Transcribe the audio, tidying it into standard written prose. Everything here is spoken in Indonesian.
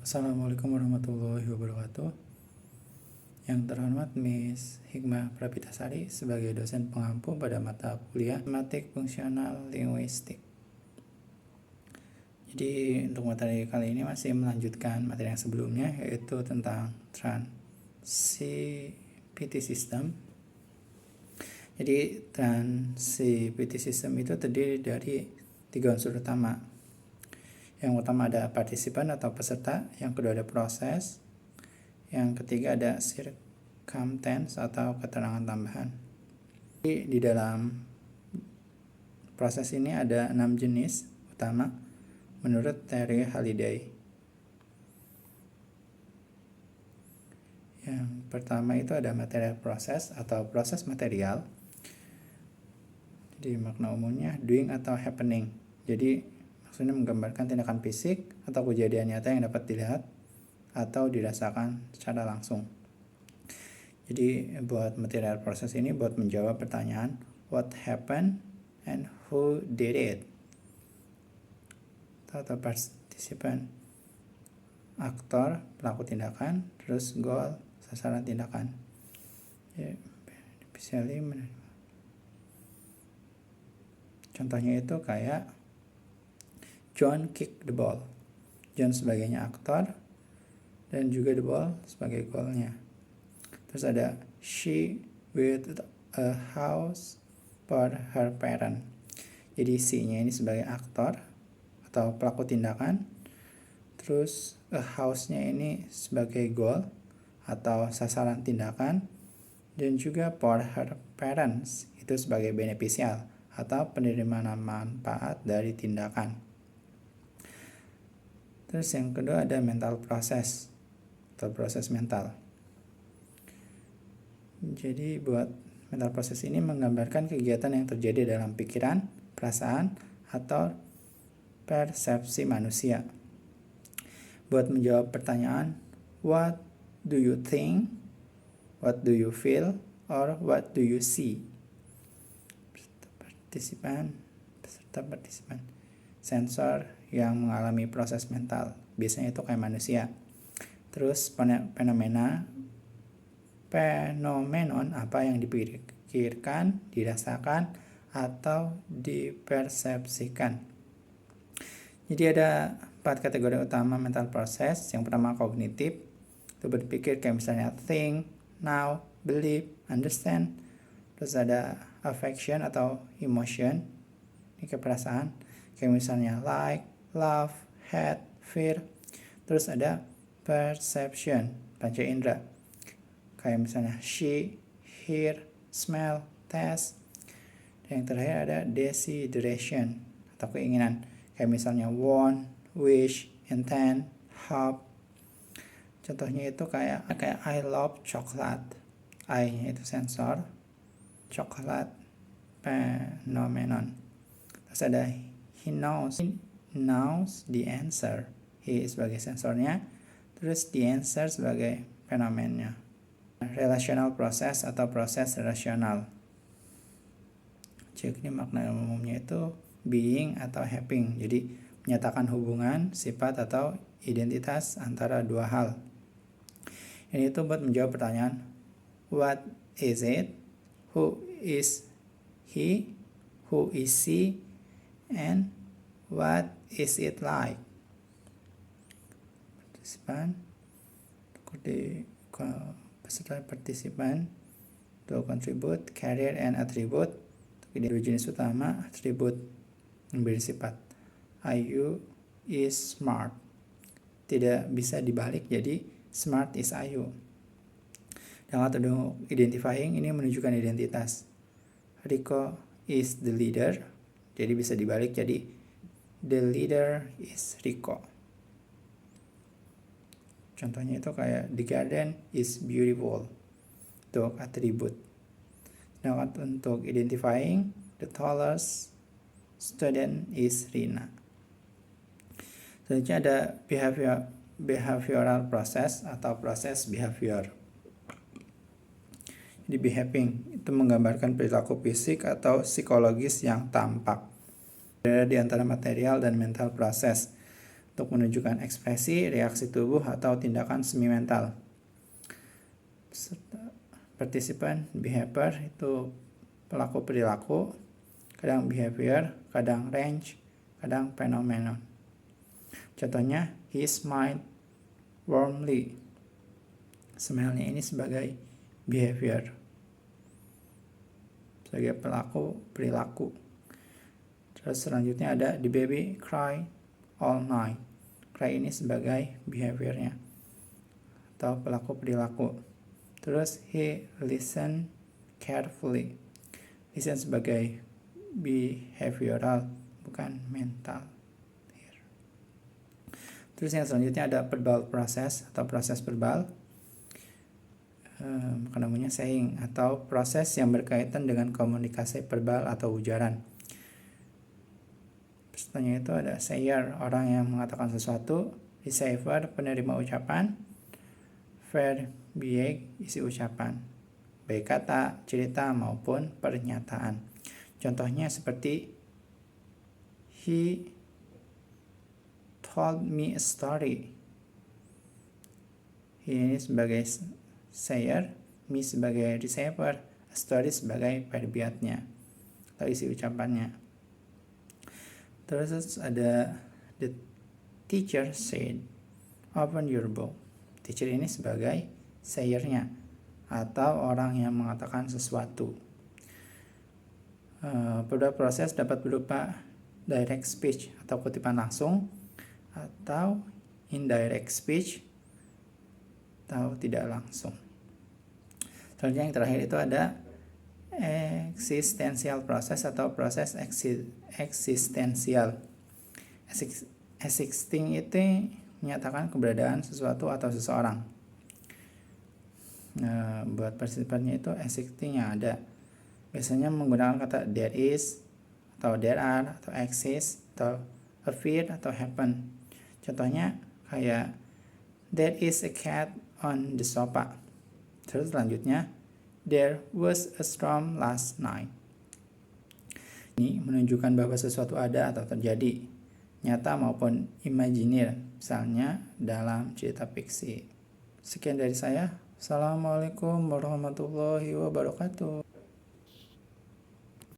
Assalamualaikum warahmatullahi wabarakatuh. Yang terhormat Miss Hikmah Prapitasari sebagai dosen pengampu pada mata kuliah Matematik Fungsional Linguistik. Jadi untuk materi kali ini masih melanjutkan materi yang sebelumnya, yaitu tentang Transitivity System. Jadi Transitivity System itu terdiri dari 3 unsur utama. Yang utama ada partisipan atau peserta, yang kedua ada proses, yang ketiga ada circumstance atau keterangan tambahan. Di dalam proses ini ada 6 jenis utama menurut teori Halliday. Yang pertama itu ada material proses atau proses material. Jadi makna umumnya doing atau happening. Jadi maksudnya menggambarkan tindakan fisik atau kejadian nyata yang dapat dilihat atau dirasakan secara langsung. Jadi buat material proses ini buat menjawab pertanyaan what happened and who did it. Atau partisipan, aktor, pelaku tindakan, terus goal, sasaran tindakan. Contohnya itu kayak John kick the ball. John sebagainya aktor dan juga the ball sebagai goalnya. Terus ada she built a house for her parent. Jadi she-nya ini sebagai aktor atau pelaku tindakan. Terus a house-nya ini sebagai goal atau sasaran tindakan, dan juga for her parents itu sebagai beneficial atau penerima manfaat dari tindakan. Terus yang kedua ada mental process atau proses mental. Jadi buat mental process ini menggambarkan kegiatan yang terjadi dalam pikiran, perasaan, atau persepsi manusia. Buat menjawab pertanyaan what do you think, what do you feel, or what do you see. Peserta partisipan sensor yang mengalami proses mental, biasanya itu kayak manusia. Terus fenomenon apa yang dipikirkan, dirasakan, atau dipersepsikan. Jadi ada 4 kategori utama mental process. Yang pertama kognitif, itu berpikir kayak misalnya think, know, believe, understand. Terus ada affection atau emotion, ini kayak perasaan, kayak misalnya like, love, hate, fear. Terus ada perception, panca indera, kayak misalnya see, hear, smell, taste. Dan yang terakhir ada desideration atau keinginan, kayak misalnya want, wish, intend, hope. Contohnya itu kayak I love chocolate. I-nya itu sensor, coklat phenomenon. Terus ada he knows the answer. He sebagai sensornya, terus the answer sebagai fenomennya. Relational process atau proses relasional. Jadi makna umumnya itu being atau having. Jadi menyatakan hubungan, sifat atau identitas antara dua hal. Ini itu buat menjawab pertanyaan what is it, who is he, who is she, and what is it like. Peserta partisipan to contribute, career and attribute. Ini dua jenis utama atribut yang bersifat Ayu is smart. Tidak bisa dibalik, jadi smart is Ayu. Dan untuk identifying ini menunjukkan identitas. Riko is the leader, jadi bisa dibalik jadi the leader is Riko. Contohnya itu kayak the garden is beautiful, untuk atribut. Nah, untuk identifying, the tallest student is Rina. Selanjutnya ada behavioral process atau proses behavior. Jadi behaving itu menggambarkan perilaku fisik atau psikologis yang tampak. Berada di antara material dan mental proses. untuk menunjukkan ekspresi, reaksi tubuh, atau tindakan semi mental. Participant behavior itu pelaku perilaku, kadang behavior, kadang range, kadang phenomenon. Contohnya, he smiled warmly. Smile-nya ini sebagai behavior, sebagai pelaku perilaku. Terus selanjutnya ada the baby cry all night. Cry ini sebagai behaviornya atau pelaku perilaku. Terus he listened carefully. Listen sebagai behavioral, bukan mental. Terus yang selanjutnya ada verbal process atau proses verbal. Namanya saying atau proses yang berkaitan dengan komunikasi verbal atau ujaran. Pesertanya itu ada sayer, orang yang mengatakan sesuatu, receiver, penerima ucapan, verbiage, isi ucapan, baik kata, cerita maupun pernyataan. Contohnya seperti he told me a story. He ini sebagai sayer, me sebagai receiver, a story sebagai verbiatnya atau isi ucapannya. Terus ada the teacher said, open your book. Teacher ini sebagai sayernya atau orang yang mengatakan sesuatu. Pada proses dapat berupa direct speech atau kutipan langsung, atau indirect speech atau tidak langsung. Selanjutnya yang terakhir itu ada existential process atau proses eksistensial. Existing itu menyatakan keberadaan sesuatu atau seseorang. Buat partisipannya itu existing yang ada. Biasanya menggunakan kata there is, atau there are, atau exist, atau appear, atau happen. Contohnya kayak there is a cat on the sofa. Terus selanjutnya there was a storm last night. Ini menunjukkan bahwa sesuatu ada atau terjadi, nyata maupun imajiner, misalnya dalam cerita fiksi. Sekian dari saya. Assalamualaikum warahmatullahi wabarakatuh.